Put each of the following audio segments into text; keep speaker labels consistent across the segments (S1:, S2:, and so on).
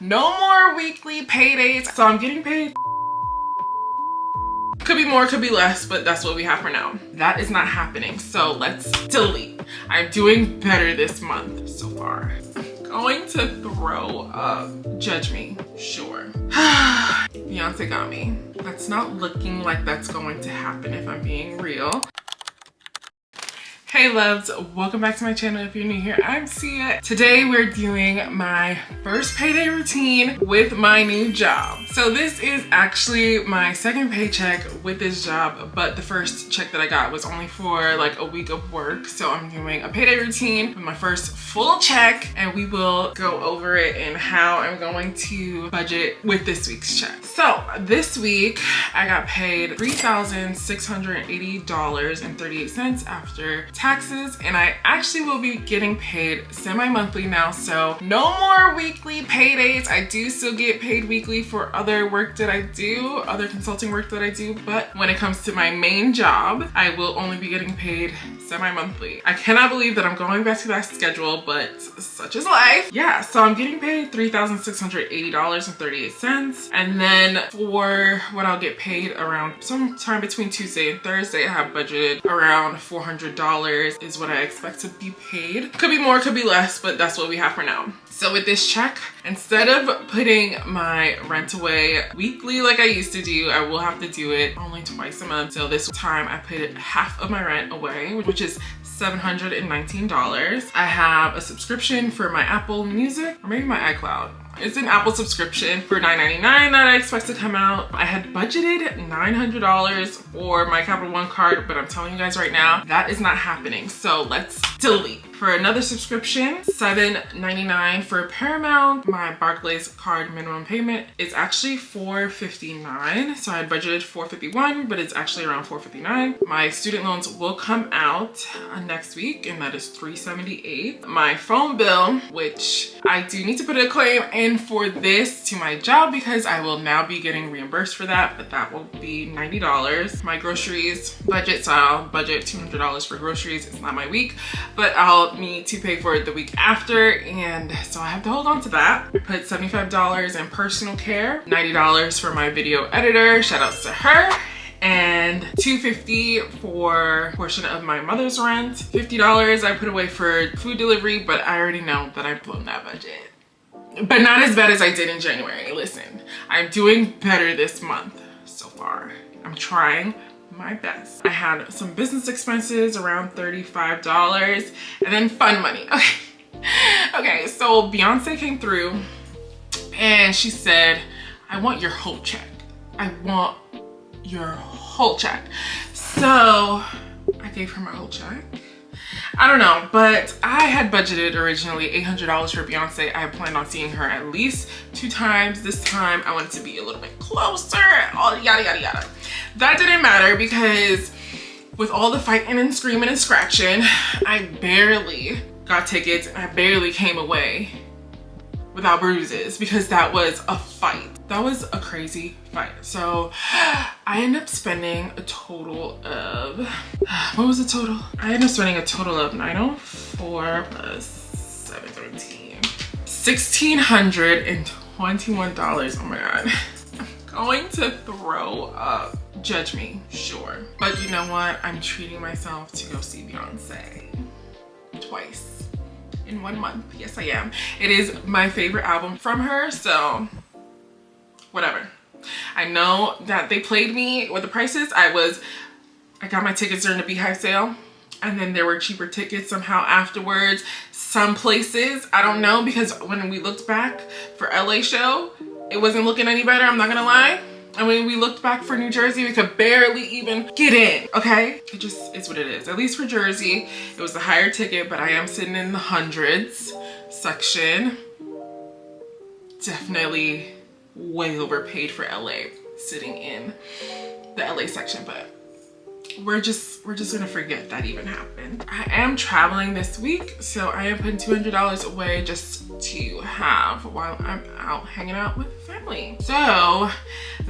S1: No more weekly paydays. So I'm getting paid. Could be more, could be less, but that's what we have for now. That is not happening, so let's delete. I'm doing better this month so far. I'm going to throw up. Judge me, sure. Beyonce got me. That's not looking like that's going to happen if I'm being real. Hey loves, welcome back to my channel. If you're new here, I'm Sia. Today we're doing my first payday routine with my new job. So this is actually my second paycheck with this job, but the first check that I got was only for like a week of work. So I'm doing a payday routine with my first full check, and we will go over it and how I'm going to budget with this week's check. So this week I got paid $3,680.38 after taxes, and I actually will be getting paid semi-monthly now, so no more weekly paydays. I do still get paid weekly for other work that I do, other consulting work that I do, but when it comes to my main job, I will only be getting paid semi-monthly. I cannot believe that I'm going back to that schedule, but such is life. Yeah, so I'm getting paid $3,680.38, and then for what I'll get paid around sometime between Tuesday and Thursday, I have budgeted around $400 is what I expect to be paid. Could be more, could be less, but that's what we have for now. So with this check, instead of putting my rent away weekly like I used to do, I will have to do it only twice a month. So this time I put half of my rent away, which is $719. I have a subscription for my Apple Music, or maybe my iCloud. It's an Apple subscription for $9.99 that I expect to come out. I had budgeted $900 for my Capital One card, but I'm telling you guys right now, that is not happening. So let's delete. For another subscription, $7.99 for Paramount. My Barclays card minimum payment is actually $459. So I had budgeted $451, but it's actually around $459. My student loans will come out next week, and that is $378. My phone bill, which I do need to put a claim in for this to my job because I will now be getting reimbursed for that, but that will be $90. My groceries budget, so I'll budget $200 for groceries. It's not my week, but I'll need to pay for it the week after, and so I have to hold on to that. I put $75 in personal care, $90 for my video editor, shout outs to her, and $250 for a portion of my mother's rent. $50 I put away for food delivery, but I already know that I've blown that budget. But not as bad as I did in January. Listen, I'm doing better this month so far. I'm trying my best. I had some business expenses around $35, and then fun money. Okay, so Beyonce came through and she said, I want your whole check. I want your whole check. So I gave her my whole check. I don't know, but I had budgeted originally $800 for Beyonce. I planned on seeing her at least 2 times. This time I wanted to be a little bit closer, all yada yada yada. That didn't matter because with all the fighting and screaming and scratching, I barely got tickets and I barely came away without bruises because that was a fight. That was a crazy fight. So I ended up spending a total of, what was the total? I ended up spending a total of $904 plus $713. $1,621. Oh my God. I'm going to throw up. Judge me, sure. But you know what? I'm treating myself to go see Beyonce twice in 1 month. Yes, I am. It is my favorite album from her, so whatever. I know that they played me with the prices. I got my tickets during the Beehive sale, and then there were cheaper tickets somehow afterwards. Some places, I don't know, because when we looked back for LA show, it wasn't looking any better, I'm not gonna lie. And when we looked back for New Jersey, we could barely even get in, okay? It just is what it is. At least for Jersey, it was a higher ticket, but I am sitting in the hundreds section. Definitely way overpaid for LA sitting in the LA section, but we're just gonna forget that even happened. I am traveling this week, so I am putting $200 away just to have while I'm out hanging out with family. So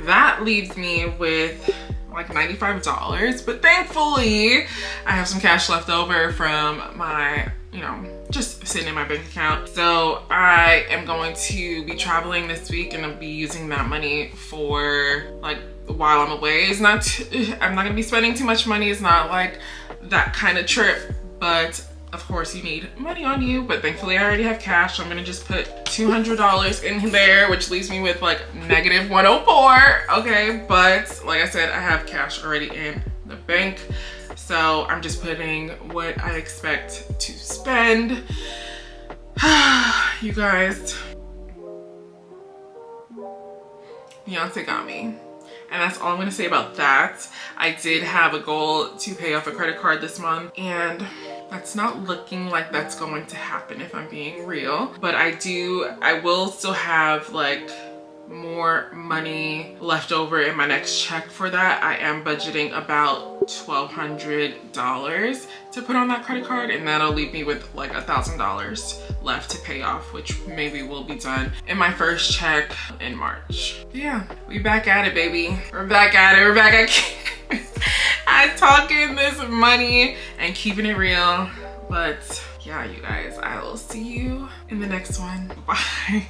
S1: that leaves me with like $95, but thankfully I have some cash left over from my you know, just sitting in my bank account. So I am going to be traveling this week and I'll be using that money for like while I'm away. I'm not gonna be spending too much money. It's not like that kind of trip, but of course you need money on you, but thankfully I already have cash. So I'm gonna just put $200 in there, which leaves me with like negative 104. Okay, but like I said, I have cash already in the bank. So I'm just putting what I expect to spend. You guys, Beyonce got me. And that's all I'm gonna say about that. I did have a goal to pay off a credit card this month, and that's not looking like that's going to happen if I'm being real. But I will still have like more money left over in my next check for that. I am budgeting about $1,200 to put on that credit card, and that'll leave me with like $1,000 left to pay off, which maybe will be done in my first check in March. Yeah, we back at it, baby. We're back at it. We're back at talking this money and keeping it real. But yeah, you guys, I will see you in the next one. Bye.